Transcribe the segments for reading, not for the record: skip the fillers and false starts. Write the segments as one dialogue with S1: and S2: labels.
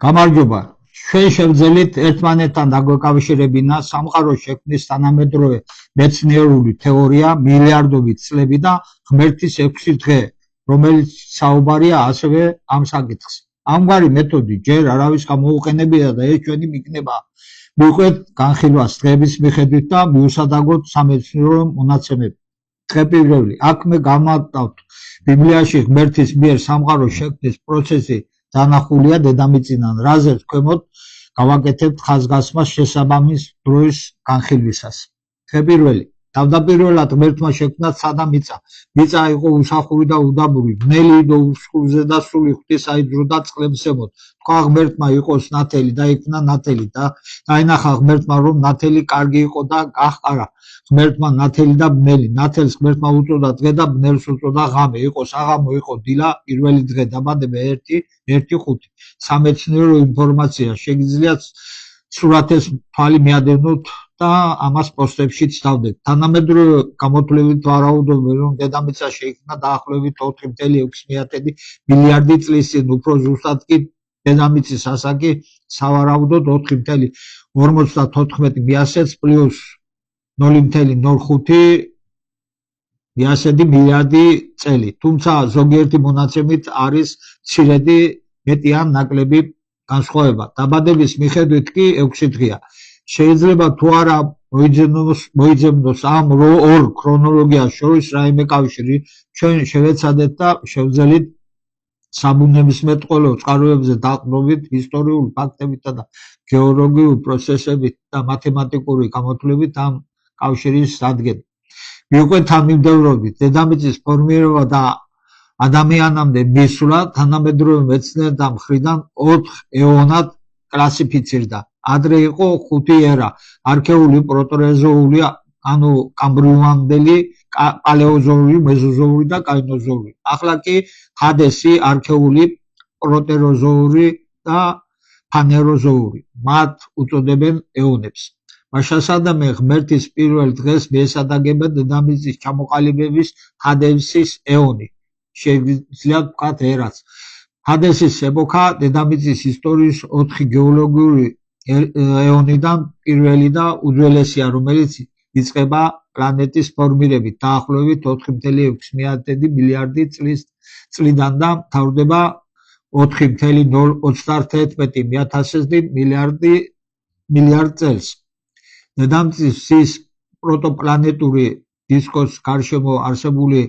S1: გამარჯობა. ჩვენ შევძელით ერთმანეთთან დაგვეკავშირებინა სამყაროს შექმნის თანამედროვე მეცნიერული თეორია მილიარდობით წლები და ღმერთის 6 დღე, რომელიც საუბარია ასევე ამ საკითხს. ამგვარი მეთოდი ჯერ არავის გამოუყენებია და ეს ჩვენი მიგნება მიყვეთ განხილვას დღეების მიხედვით და მიუსადაგოთ სამეცნიერო მონაცემები. დღე პირველი, აქ მე გამოვტავთ ბიბლიაში ღმერთის მიერ სამყაროს შექმნის პროცესი დანახულია დედამიწიდან, რაზეც ქვემოთ გავაკეთებთ ხაზგასმას შესაბამის დროის განხილვისას. დღე პირველი, თავდაპირველად ღმერთმა შექმნა ცა და მიწა. მიწა იყო უსახური და უდაბური, ბნელი და უსხურზე და სული ღვთის აიძრო და წყლებს ზემოთ. თქვა ღმერთმა იყოს ნათელი და იქნა ნათელი და დაინახა ღმერთმა რომ ნათელი კარგი იყო და გაჰყარა ღმერთმა ნათელი და ბნელი. ნათელს ღმერთმა უწოდა დღე და ბნელს უწოდა ღამე. იყო საღამო, იყო დილა, პირველი დღე, დაბადება 1-5. სამეცნიერო ინფორმაცია შეგიძლიათ სურათის თვალი მიადევნოთ და ამას პოსტებში ცდავდეთ. თანამედროვე გამოთვლებით ვარაუდობენ, რომ დედამიწა შეიქმნა დაახლოებით 4.6 მილიარდი წლის წინ, უფრო ზუსტად კი დედამიწის ასაკი სავარაუდოდ 4.54 მიასეც პლუს 0.05 მიასედი მილიარდი წელი. თუმცა ზოგიერთი მონაცემით არის მცირედი მეტი ან ნაკლები განსხვავება. დაბადების მიხედვით კი 6 დღეა. შეიძლება თუ არა მოიძებნოს ამ ორ ქრონოლოგიას შორის რაიმე კავშირი, ჩვენ შევეცადეთ და შევძელით საბუნებისმეტყველო წყაროებზე დაყრდნობით, ისტორიული ფაქტებითა და გეოლოგიური პროცესებით და მათემატიკური გამოთვლებით ამ კავშირის დადგენა. მიუყვეთ თანმიმდევრობით, დედამიწის ფორმირება და ადამიანამდე მისვლა თანამედროვე მეცნიერთა მხრიდან 4 ეონად კლასიფიცირდა. ადრე იყო 5 ერა: არქეული, პროტეროზოული, ანუ კამბრიუმამდელი, პალეოზოური, მეზოზოური და კაინოზოური. ახლა კი ჰადესი, არქეული, პროტეროზოური და ფანეროზოური. მათ უწოდებენ ეონებს. მაშასადამე ღმერთის პირველ დღეს მიესადაგება დედამიწის ჩამოყალიბების ჰადესის ეონი. შეგიძლიათ ვთქვათ ერაც. ჰადესის ეპოქა დედამიწის ისტორიის 4 გეოლოგიური ეონიდან პირველი და უძველესია, რომელიც იწყება პლანეტის ფორმირებით დაახლოებით 4.6 მილიარდი წლიდან და მთავრდება 4.031 მილიარდ წელს. დედამიწის პროტოპლანეტური დისკოს გარშემო არსებული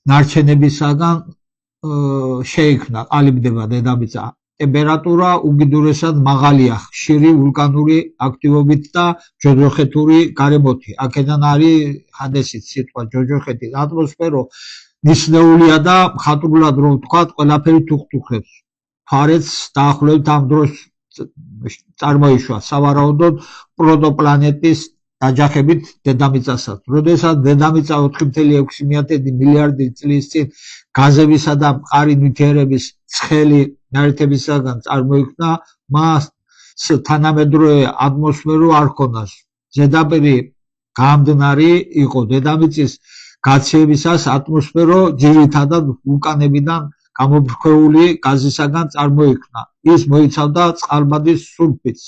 S1: ნარჩენებისაგან შეიქმნა, ყალიბდება დედამიწა. ტემპერატურა უკიდურესად მაღალია, ხშირი ვულკანური აქტივობით და ჯოჯოხეთური გარემოთი. აქედან არის ჰადესის სიტყვა ჯოჯოხეთი. ატმოსფერო ნისლეულია და მხატვრულად რომ ვთქვათ, ყველაფერი თუხთუხებს. ფარეც დაახლოებით ამ დროს წარმოიშვა სავარაუდოდ პროტოპლანეტის დაჯახებით დედამიწასაც. როდესაც დედამიწა 4.6 მილიარდი წლის წინ გაზებისა და მყარი ნივთიერების ცხელი ნაერთებისაგან წარმოიქმნა, მას თანამედროვე ატმოსფერო არ ჰქონდას. ზედაპირი გამდნარი იყო. დედამიწის გაციებისას ატმოსფერო ძირითადად ვულკანებიდან გამობრქვეული გაზისაგან წარმოიქმნა. ის მოიცავდა წყალბადის სულფიდს,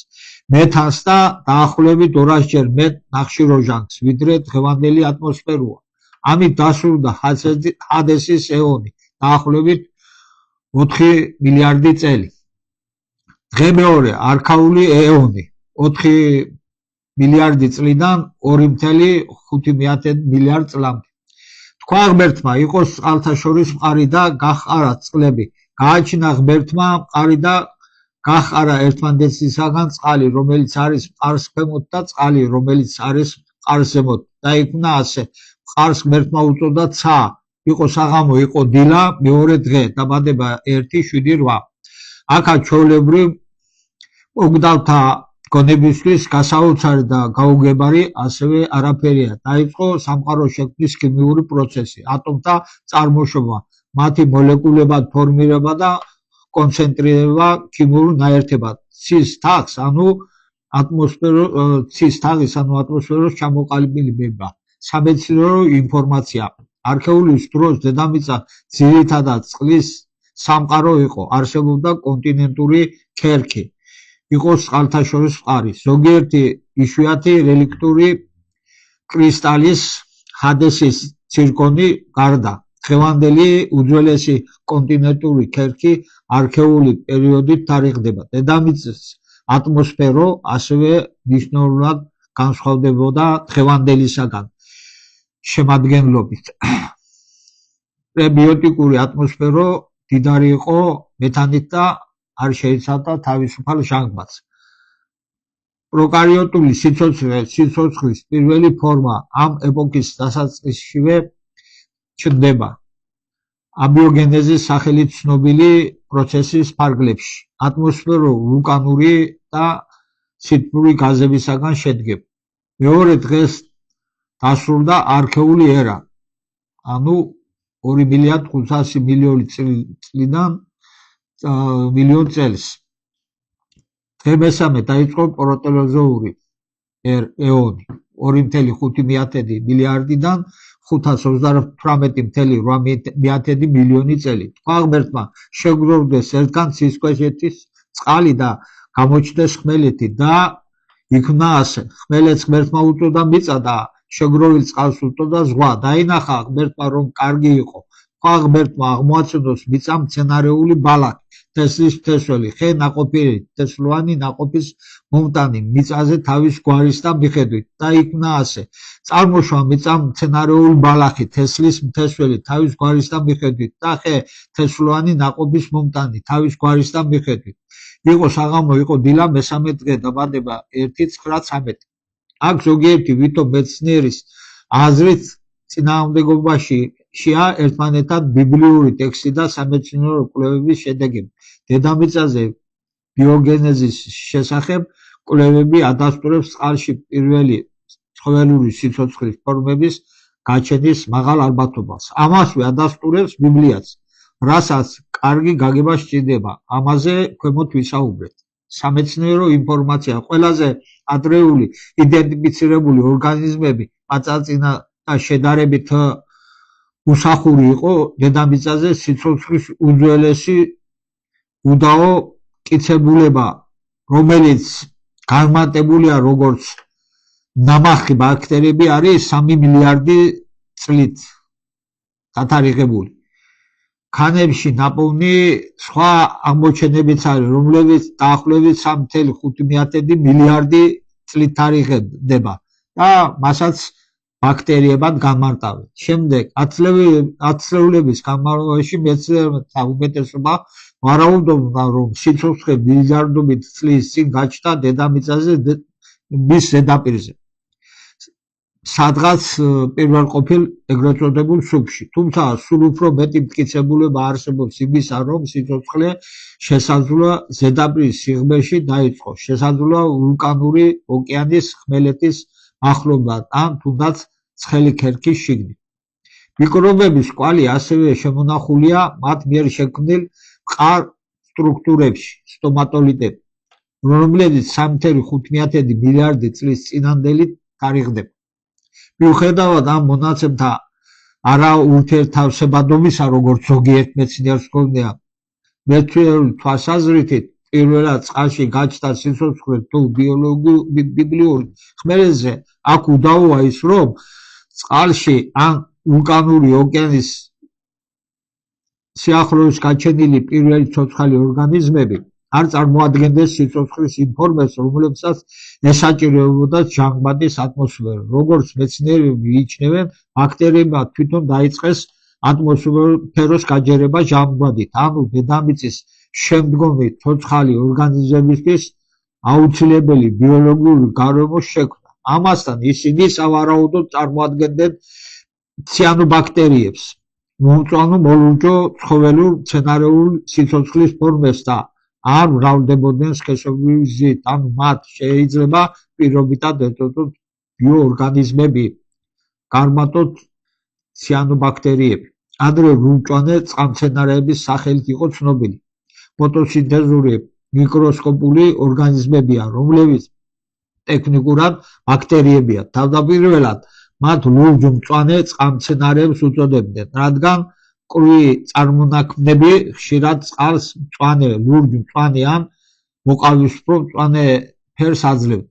S1: მეთანს და დაახლოებით 200-ჯერ მეტ ნახშირორჟანგს, ვიდრე დღევანდელი ატმოსფეროა. ამით დასრულდა ჰადესის ეონი, დაახლოებით 4 მილიარდი წელი. დღე მეორე, არქაული ეონი, 4 მილიარდი წლიდან 2.5 მილიარდ წლამდე. თქვა ღმერთმა, იყოს წყალთა შორის მყარი და გაჰყარა წყლები. გააჩინა ღმერთმა მყარი და გაჰყარა ერთმანეთისაგან წყალი, რომელიც არის მყარს ქვემოთ და წყალი, რომელიც არის მყარს ზემოთ. დაიქმნა ასე. მყარს ღმერთმა უწოდა ცა. იყო საღამო, იყო დილა, მეორე დღე, დაბადება 1-7-8. აქა ჩვეულებრივ მოგდავთა გონებისთვის გასაოცარი და გაუგებარი ასევე არაფერია. დაიწყო სამყაროს შექმნის ქიმიური პროცესი, ატომთა წარმოშობა, მათი მოლეკულებად ფორმირება და კონცენტრირება ქიმიურ ნაერთებად. ცის თაღის, ანუ ატმოსფეროს ჩამოყალიბება. სამეცნიერო ინფორმაცია. არქეულის დროს დედამიწა ძირითადად წყლის სამყარო იყო, არსებობდა კონტინენტური ქერქი, იყო წყალთაშორის წყარი, ზოგიერთი იშვიათი რელიქტური კრისტალის ჰადესის ცირკონი გარდა. დღევანდელი უძველესი კონტინენტური ქერქი არქეოლოგიური პერიოდით თარიღდება. დედამიწის ატმოსფერო ასევე მნიშვნელოვნად განსხვავდებოდა დღევანდელისაგან შემადგენლობით. პრებიოტიკური ატმოსფერო მდიდარი იყო მეთანით და არ შეიცავდა თავისუფალ ჟანგბადს. პროკარიოტული სიცოცხლის პირველი ფორმა ამ ეპოქის დასაწყისშივე ჩნდება აბიოგენეზის სახელით ცნობილი პროცესის ფარგლებში. ატმოსფერო ვულკანური და სითბური გაზებისაგან შედგება. მეორე დღეს დასრულდა არქეული ერა, ანუ 2.500.000 წლიდან მილიონ წელს. დღე მესამე დაიწყო პროტეროზოური ეონი 2.5 მილიარდიდან 528.8 მილიონი წელი. თქვა ღმერთმა შეგროვდეს ერთგან ცისქვეშეთის წყალი და გამოჩნდეს ხმელეთი და იქმნა ასე. ხმელეთს ღმერთმა უწოდა მიწა და შეგროვილ წყალს უწოდა ზღვა. დაინახა ღმერთმა რომ კარგი იყო. თქვა ღმერთმა აღმოაცნოს მიწამ მცენარეული ბალახი, თესლის თესველი, ხე ნაყოფიერი, თესლოვანი ნაყოფის მომტანი მიწაზე თავის გვარისთან მიხედვით და იქმნა ასე. წარმოშვა მიწამ მცენარეული ბალახი, თესლის თესველი თავის გვარისთან მიხედვით და ხე თესლოვანი ნაყოფის მომტანი თავის გვარისთან მიხედვით. იყო საღამო, იყო დილა, მესამე დღე დაბადება 1.913. აქ ზოგიერთი ვითომ მეცნიერის აზრით წინააღმდეგობაშია ერთმანეთთან ბიბლიური ტექსტი და სამეცნიერო კვლევების შედეგები. დედამიწაზე ბიოგენეზის შესახებ კვლევები ადასტურებს წყალში პირველი ცხოველური სიცოცხლის ფორმების გაჩენის მაღალ ალბათობას. ამასვე ადასტურებს ბიბლიაც, რასაც კარგი გაგება სჭირდება. ამაზე ქვემოთ ვისაუბრეთ. სამეცნიერო ინფორმაცია. ყველაზე ადრეული იდენტიფიცირებული ორგანიზმები პაწაწინა და შედარებით უსახური იყო დედამიწაზე სიცოცხლის უძველესი უდაო მტკიცებულება, რომელიც განმარტებულია როგორც ნამარხი ბაქტერიები, არის 3 მილიარდი წლით დათარიღებული. ქანებში ნაპოვნი სხვა აღმოჩენებიც არის, რომლებიც დაახლოებით 3.5 მილიარდი წლით თარიღდება და მასაც ბაქტერიებად განმარტავენ. შემდეგ ათწლეულების განმავლობაში მეცნიერებმა უმეტესობა ვარაუდობდა, რომ სიცოცხლე მილიარდობით წლის წინ გაჩნდა დედამიწაზე მის ზედაპირზე, სადღაც პირველყოფილ ეგრეთ წოდებულ სუფში. თუმცა სულ უფრო მეტი მტკიცებულება არსებობს იმისა, რომ სიცოცხლე შესაძლოა ზედაპირის სიღრმეში დაიწყო, შესაძლოა ვულკანური ოკეანის ხმელეთის ახლობლად ან თუნდაც ცხელი ქერქის შიგნით. მიკრობების კვალი ასევე შემონახულია მათ მიერ შექმნილ მყარ სტრუქტურებში, სტომატოლიტები, რომლებიც 3.5 მილიარდი წლის წინანდელი თარიღდება. მიუხედავად ამ მონაცემთა არაურთიერთთავსებადობისა, როგორც ზოგიერთ მეცნიერს ჰგონია, მეცნიერული თვალსაზრისით პირველად წყალში გაჩნდა სიცოცხლე თუ ბიბლიური ხმელეთზე, აქ უდავოა ის, რომ წყალში ან ვულკანური ოკეანის სიახლოვეს გაჩენილი პირველი ცოცხალი ორგანიზმები არ წარმოადგენდნენ სიცოცხლის იმ ფორმებს, რომლებსაც ესაჭიროებოდა ჟანგბადის ატმოსფერო. როგორც მეცნიერები მიიჩნევენ, ბაქტერიებმა თვითონ დაიწყეს ატმოსფეროს გაჯერება ჟანგბადით, ანუ დედამიწის შემდგომი ცოცხალი ორგანიზმებისთვის აუცილებელი ბიოლოგიური გარემოს შექმნა. ამასთან ისინი სავარაუდოდ წარმოადგენდნენ ციანობაქტერიებს, მომწვანო მოლურჯო ცხოველურ მცენარეული სიცოცხლის ფორმებს და არ მრავლდებოდნენ სქესობრივი გზით, ანუ მათ შეიძლება პირობითად ეწოდოთ ბიოორგანიზმები, გარმატოთ ციანობაქტერიები. ადრე რუმჭვანე წყალმცენარეების სახელით იყო ცნობილი. ფოტოსინთეზური მიკროსკოპული ორგანიზმებია, რომლებიც ტექნიკურად ბაქტერიებია. თავდაპირველად მათ ლურჯ მწვანე წყალმცენარეებს უწოდებდნენ, რადგან მკვრივი წარმონაქმნები ხშირად წყალს მწვანე, ლურჯ მწვანე ან მოყავისფრო მწვანე ფერს აძლევენ.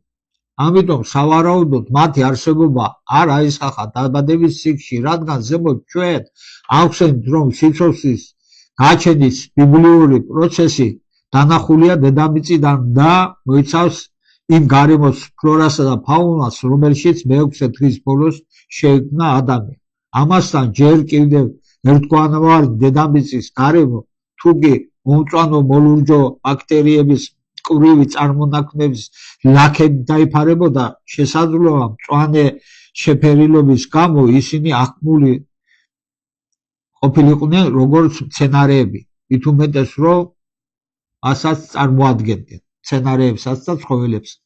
S1: ამიტომ სავარაუდოდ მათი არსებობა არ აისახა დაბადების ციკლში, რადგან ზემოთ ჩვენ ავხსენით, რომ სიცოცხლის გაჩენის ბიბლიური პროცესი დანახულია დედამიწიდან და მოიცავს იმ გარემოს ფლორასა და ფაუნას, რომელშიც მეექვსე დღის ბოლოს შეიქმნა ადამიანი. ამასთან ჯერ კიდევ ერთგვაროვანი დედამიწის გარემო, თუ კი მომწვანო მოლურჯო ბაქტერიების მკვრივი წარმონაქმნების ლაქებით დაიფარებოდა, შესაძლოა მწვანე შეფერილობის გამო ისინი აღქმული ყოფილიყვნენ როგორც მცენარეები, მით უმეტეს რომ ასაც წარმოადგენდნენ მცენარეებსაც და ცხოველებსაც.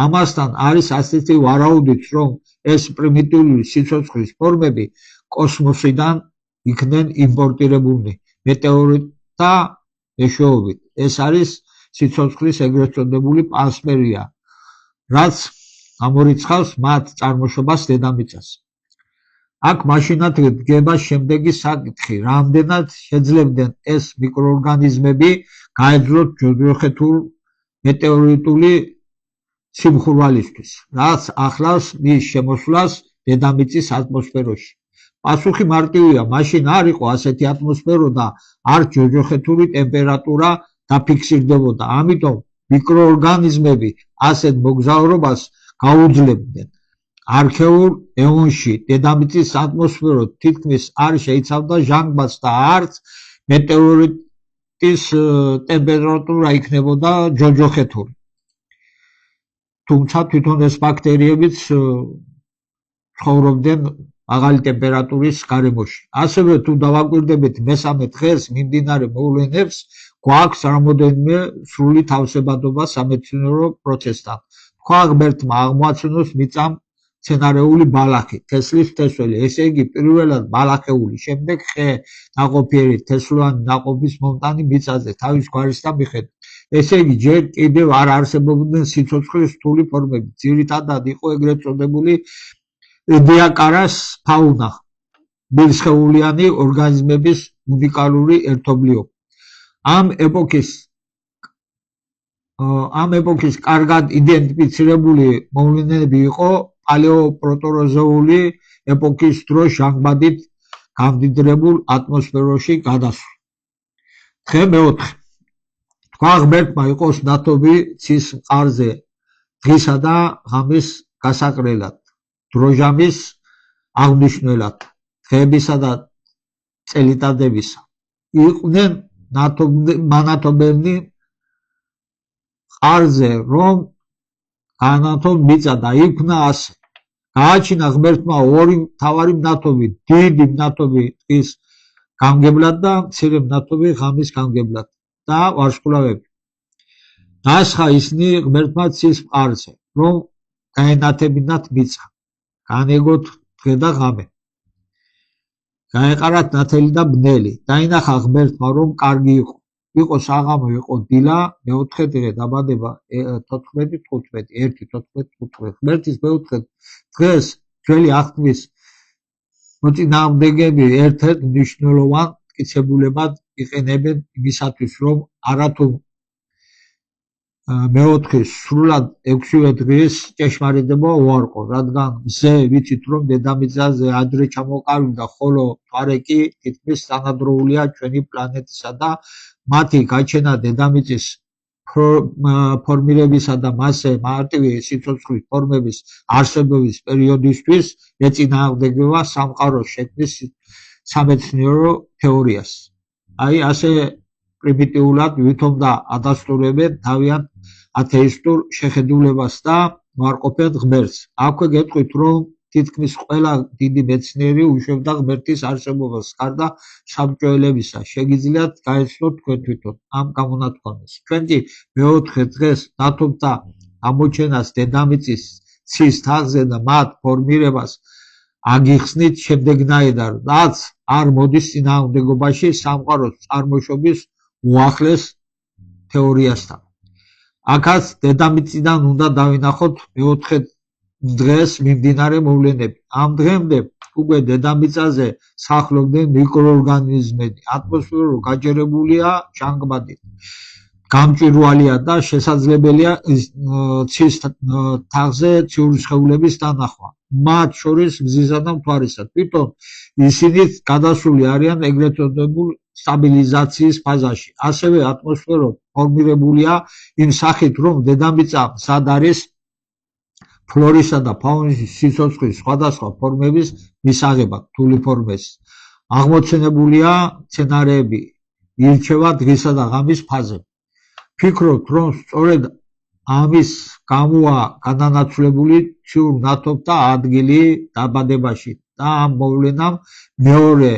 S1: ამასთან არის ასეთი ვარაუდიც, რომ ეს პრიმიტიული სიცოცხლის ფორმები კოსმოსიდან იქნენ იმპორტირებულნი მეტეორიტთა მეშვეობით. ეს არის სიცოცხლის ეგრეთ წოდებული პანსპერია, რაც გამორიცხავს მათ წარმოშობას დედამიწაზე. აქ მაშინათვე დგება შემდეგი საკითხი, რამდენად შეძლებდნენ ეს მიკროორგანიზმები გაეძლოთ ჯოჯოხეთურ მეტეორიტული სიმხურვალისთვის, რაც ახლავს მის შემოსვლას დედამიწის ატმოსფეროში. პასუხი მარტივია, მაშინ არ იყო ასეთი ატმოსფერო და არ ჯოჯოხეთური ტემპერატურა დაფიქსირდებოდა. ამიტომ მიკროორგანიზმები ასეთ მოგზაურობას გაუძლებდნენ. არქეულ ეონში დედამიწის ატმოსფერო თითქმის არ შეიცავდა ჟანგბადს და არც მეტეორიტის ტემპერატურა იქნებოდა ჯოჯოხეთური. თუმცა თვითონ ეს ბაქტერიებიც ცხოვრობდნენ მაღალი ტემპერატურის გარემოში. ასევე თუ დავაკვირდებით მესამე დღეს მიმდინარე მოვლენებს, გვაქვს რამოდენიმე სრული თავსებადობა სამეცნიერო პროცესთან. თქვა ღმერთმა აღმოაჩინოს მიწამ მცენარეული ბალახი, თესლის თესველი, ესე იგი პირველად ბალახეული, შემდეგ ხე, ნაყოფიერი, თესლოვანი ნაყოფის მომტანი მიწაზე თავის გვარისთან მიხედვით. ესე იგი ჯერ კიდევ არ არსებობდნენ სიცოცხლის რთული ფორმები, ძირითადად იყო ეგრეთ წოდებული დიაკარას ფაუნა, ბირსხეულიანი ორგანიზმების უნიკალური ერთობლიობა. ამ ეპოქის კარგად იდენტიფიცირებული მოვლენები იყო პალეოპროტეროზოული ეპოქის დროს ჟანგბადით გამდიდრებულ ატმოსფეროში გადასვლა. დღე მეოთხე. თქვა ღმერთმა იყოს ნათობი ცის მყარზე დღისა და ღამის გასაყრელად, დროჟამის აღნიშნველად, დღეებისა და წელიწადებისა. იყვნენ მანათობენი მყარზე, რომ განათონ მიწა და იქმნა ასე. გააჩინა ღმერთმა ორი მთავარი მნათობი, დიდი მნათობი დღის გამგებლად და მცირე მნათობი ღამის გამგებლად და ვარსკვლავები. დასხა ისინი ღმერთმა ცის მყარზე, რომ გაენათებინათ მიწა, განეგოთ დღე და ღამე, გაეყარათ ნათელი და ბნელი. დაინახა ღმერთმა, რომ კარგი იყო. იყო საღამო, იყო დილა, მეოთხე დღე დაბადება 14-15. ღმერთის მეოთხე დღეს ძველი აღთქმის მოწინააღმდეგეები ერთ-ერთ მნიშვნელოვან მტკიცებულებად იყენებენ იმისათვის, რომ არათუ მეოთხის სრულად 6-ვე დღის ჭეშმარიტება უარყო, რადგან მზე ვიცით, რომ დედამიწაზე ადრე ჩამოყალიბდა, ხოლო მთვარე კი თითქმის თანადროულია ჩვენი პლანეტისა და მათი გაჩენა დედამიწის ფორმირებისა და მასზე მარტივი სიცოცხლის ფორმების არსებობის პერიოდისთვის ეწინააღმდეგება სამყაროს შექმნის სამეცნიერო თეორიას. აი ასე პრიმიტიულად ვითომ და ადასტურებენ თავიანთ ათეისტურ შეხედულებას და უარყოფენ ღმერთს. აქვე გეტყვით, რომ თითქმის ყველა დიდი მეცნიერი უშვებდა ღმერთის არსებობას გარდა საბჭოელებისა. შეგიძლიათ გაეცნოთ თქვენ თვითონ ამ გამონათქვამეს. ჩვენ კი მეოთხე დღეს ნათობთა ამოჩენას დედამიწის ცის თაღზე და მათ ფორმირებას აგიხსნით შემდეგნაირად, რაც არ მოდის წინააღმდეგობაში სამყაროს წარმოშობის უახლეს თეორიასთან. აქაც დედამიწიდან უნდა დავინახოთ მეოთხე დღეს მიმდინარე მოვლენები. ამ დღემდე უკვე დედამიწაზე სახლობდნენ მიკროორგანიზმები. ატმოსფერო გაჯერებულია ჟანგბადით. გამჭვირვალეა და შესაძლებელია ცის თაღზე ციური სხეულების დანახვა. მათ შორის მზისა და მთვარისა. თვითონ ისინი გადასული არიან ეგრეთ წოდებულ სტაბილიზაციის ფაზაში. ასევე ატმოსფერო ფორმირებულია იმ სახით, რომ დედამიწა მზად არის ფლორისა და ფაუნის სიცოცხლის სხვადასხვა ფორმების მისაღებად. რთული ფორმების აღმოცენებულია მცენარეები, ირჩევა დღისა და ღამის ფაზები. ფიქრობთ, რომ სწორედ ამის გამოა გადანაცვლებული ციურ ნავთობთა ადგილი დაბადებაში და ამ მოვლენამ მეორე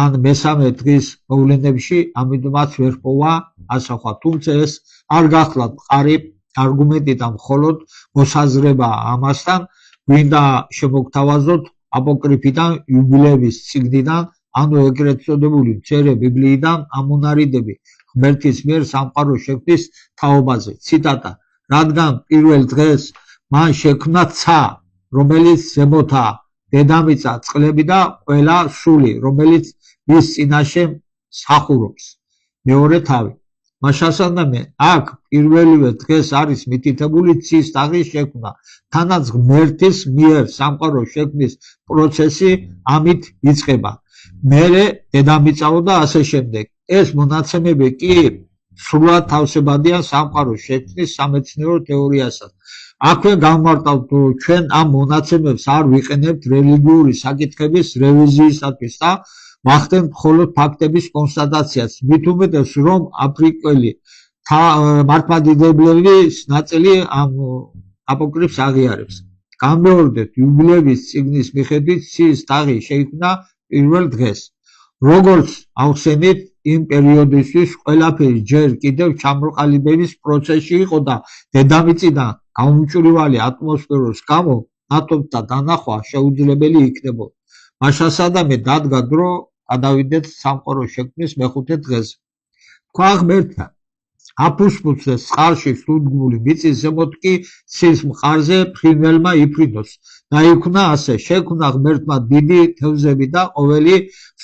S1: ან მესამე დღის მოვლენებში ამიტომაც ვერ პოვა ასახვა. თუმცა ეს არ გახლავთ მყარი არგუმენტი და მხოლოდ მოსაზრება ამასთან გვინდა შემოგთავაზოთ აპოკრიფიდან, იუბილეების წიგნიდან, ანუ ეგრეთ წოდებული მცირე ბიბლიიდან ამონარიდები ღმერთის მიერ სამყაროს შექმნის თაობაზე. ციტატა: რადგან პირველ დღეს მან შექმნა ცა, რომელიც ზემოთაა, დედამიწა, წყლები და ყველა სული, რომელიც მის წინაშე მსახურობს. მეორე თავი. მაშასადამე აქ პირველივე დღეს არის მითითებული ცის თაღის შექმნა, თანაც ღმერთის მიერ სამყაროს შექმნის პროცესი ამით იწყება. მერე დედამიწაო და ასე შემდეგ. ეს მონაცემები კი სრულად თავსებადია სამყაროს შექმნის სამეცნიერო თეორიასაც. აქვე გამმარტავთ, რომ ჩვენ ამ მონაცემებს არ ვიყენებთ რელიგიური საკითხების რევიზიისათვის და ვახდენთ მხოლოდ ფაქტების კონსტატაციას. მით უმეტეს, რომ აფრიკელი მართლმადიდებლების ნაწილი ამ აპოკრიფს აღიარებს. გამეორდეთ, იუბილეების წიგნის მიხედვით ცის თაღი შეიქმნა პირველ დღეს. როგორც ახსენით, იმ პერიოდისთვის ყველაფერი ჯერ კიდევ ჩამოყალიბების პროცესში იყო და დედამიწიდან გამომჭვირვალე ატმოსფეროს გამო ნავთობთა დანახვა შეუძლებელი იქნებოდა. მაშასადამე დადგა დრო გადავიდეთ სამყაროს შექმნის მეხუთე დღეზე. თქვა ღმერთმა, აფუსფუსდეს წყალში სულდგმული მიწის ზემოთ კი ცის მყარზე ფრინველმა იფრინოს. დაიქმნა ასე, შექმნა ღმერთმა დიდი თევზები და ყოველი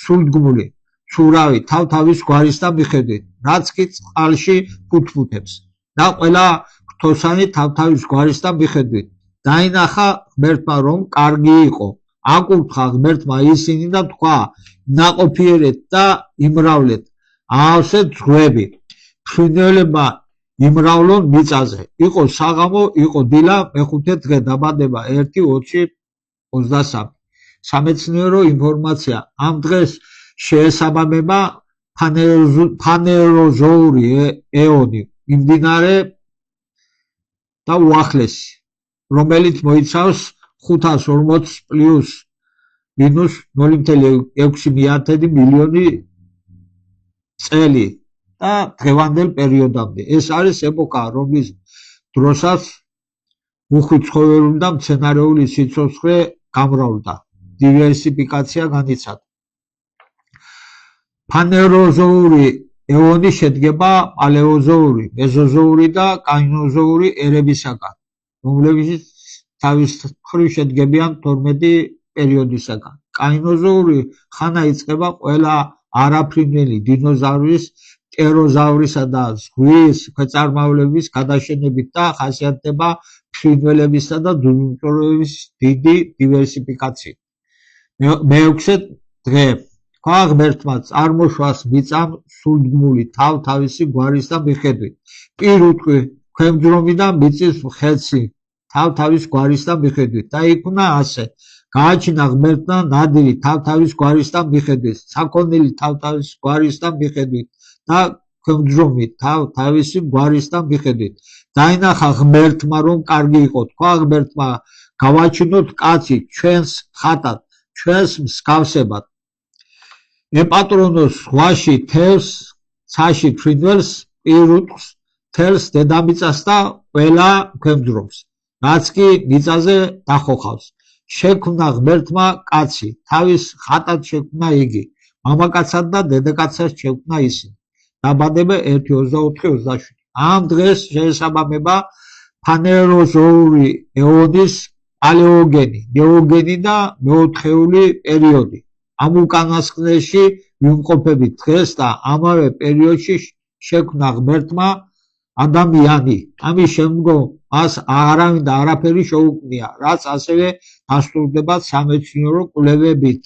S1: სულდგმული ცურავი თავ-თავის გვარისთან მიხედვით, რაც კი წყალში ფუთფუთებს და ყველა ფრთოსანი თავ-თავის გვარისთან მიხედვით. დაინახა ღმერთმა, რომ კარგი იყო. აკურთხა ღმერთმა ისინი და თქვა, ნაყოფიერეთ და იმრავლეთ, აავსეთ ზღვები, ფრინველებმა იმრავლონ მიწაზე. იყო საღამო, იყო დილა, მეხუთე დღე დაბადება 1-20-23. სამეცნიერო ინფორმაცია. ამ დღეს შეესაბამება ფანეროზოური ეონი, მიმდინარე და უახლესი, რომელიც მოიცავს 540 პლუს მინუს 0.6 მილიონი წელი და დღევანდელ პერიოდამდე. ეს არის ეპოქა, რომლის დროსაც მუხვი ცხოველური და მცენარეული სიცოცხლე გამრავლდა, დივერსიფიკაცია განიცადა. ფანეროზოური ეონი შედგება პალეოზოური, მეზოზოური და კაინოზოური ერებისაგან, რომლებიც თავის მხრივ შედგებიან 12 პერიოდისაგან. კაინოზოური ხანა იწყება ყველა არაფრინველი დინოზავრის, პტეროზავრისა და ზღვის ქვეწარმავლების გადაშენებით და ხასიათდება ფრინველებისა და ძუძუმწოვრების დიდი დივერსიფიკაციით. მეექვსე დღე. თქვა ღმერთმა, წარმოშვას მიწამ სულდგმული თავ-თავისი გვარისთან მიხედვით. პირუტყვი, ქვემძრომი და მიწის მხეცი თავ-თავის გვარისთან მიხედვით. დაიქმნა ასე. გააჩინა ღმერთმა ნადირი თავ-თავის გვარისთან მიხედვით, საქონელი თავ-თავის გვარისთან მიხედვით და ქვემძრომი თავ-თავისი გვარისთან მიხედვით. დაინახა ღმერთმა, რომ კარგი იყო. თქვა ღმერთმა, გავაჩინოთ კაცი ჩვენს ხატად, ჩვენს მსგავსებად. ეპატრონოს ზღვაში თევზს, ცაში ფრინველს, პირუტყვს, თელს დედამიწას და ყველა ქვემძრომს, რაც კი მიწაზე დახოხავს. შექმნა ღმერთმა კაცი, თავის ხატად შექმნა იგი, მამაკაცად და დედაკაცად შექმნა ისინი. დაბადება 1-24-27. ამ დღეს შეესაბამება ფანეროზოური ეონის პალეოგენი, ნეოგენი და მეოთხეული პერიოდი. ამ უკანასკნელში ვიმყოფებით დღეს და ამავე პერიოდში შექმნა ღმერთმა ადამიანი. ამის შემდგომ მას არავინ და არაფერი შეუქმნია, რაც ასევე დასტურდება სამეცნიერო კვლევებით.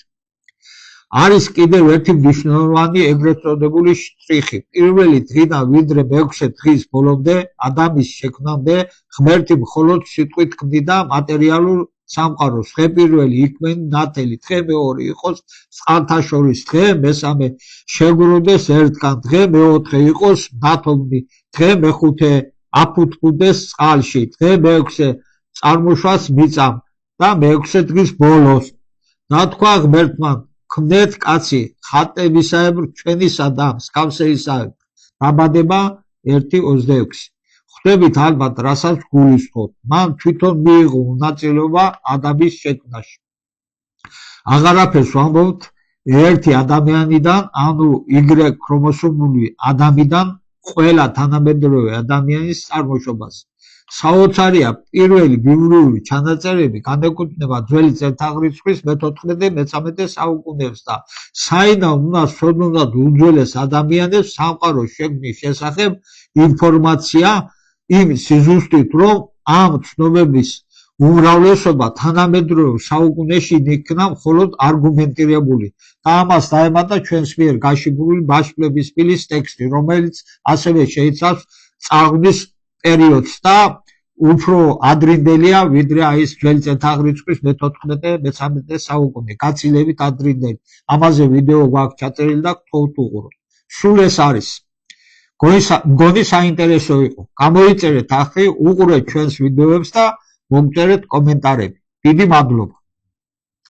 S1: არის კიდევ ერთი მნიშვნელოვანი ეგრეთ წოდებული შტრიხი. პირველი დღიდან ვიდრე მეექვსე დღის ბოლომდე, ადამიანის შექმნამდე, ღმერთი მხოლოდ სიტყვით ქმნიდა მატერიალურ სამყაროს. დღე პირველი იქმენი ნათელი, დღე მეორე იყოს წყალთა შორის დღე, მესამე შეგროვდეს ერთგან დღე, მეოთხე იყოს ნათობნი დღე, მეხუთე აფუთფუდეს წყალში დღე, მეექვსე წარმოშვას მიწამ და მეექვსე დღის ბოლოს და თქვა ღმერთმა, ქმნეთ კაცი ხატებისაებრ ჩვენისა და მსგავსეისაებრ. დაბადება 1:26. ხვდებით ალბათ, რასაც გულისხმობ. მან თვითონ მიიღო მონაწილეობა ადამიანის შექმნაში. აღარაფერს ვამბობთ ერთი ადამიანიდან, ანუ Y ქრომოსომული ადამიანიდან ყველა თანამედროვე ადამიანის წარმოშობას. საოცარია, პირველი ბიბლიური ჩანაწერები განეკუთვნება ძველი წელთაღრიცხვის მე-14-მე-13 საუკუნეებს და საიდან უნდა სცოდნოდათ უძველეს ადამიანებს სამყაროს შექმნის შესახებ ინფორმაცია იმ სიზუსტით, რომ ამ ცნობების უმრავლესობა თანამედროვე საუკუნეში იქნა მხოლოდ არგუმენტირებული და ამას დაემატა ჩვენს მიერ გაშიფრული ბაშკვლების სპილის ტექსტი, რომელიც ასევე შეიცავს წარღვნის პერიოდს და უფრო ადრინდელია, ვიდრე ის ძველი წელთაღრიცხვის მე-14-მე-13 საუკუნე, გაცილებით ადრინდელი. ამაზე ვიდეო გვაქვს ჩაწერილი და გთხოვთ უყუროთ. სულ ეს არის. მგონი საინტერესო იყო. გამოიწერეთ ახლა, უყურეთ ჩვენს ვიდეოებს და მოგწერეთ კომენტარები. დიდი მადლობა.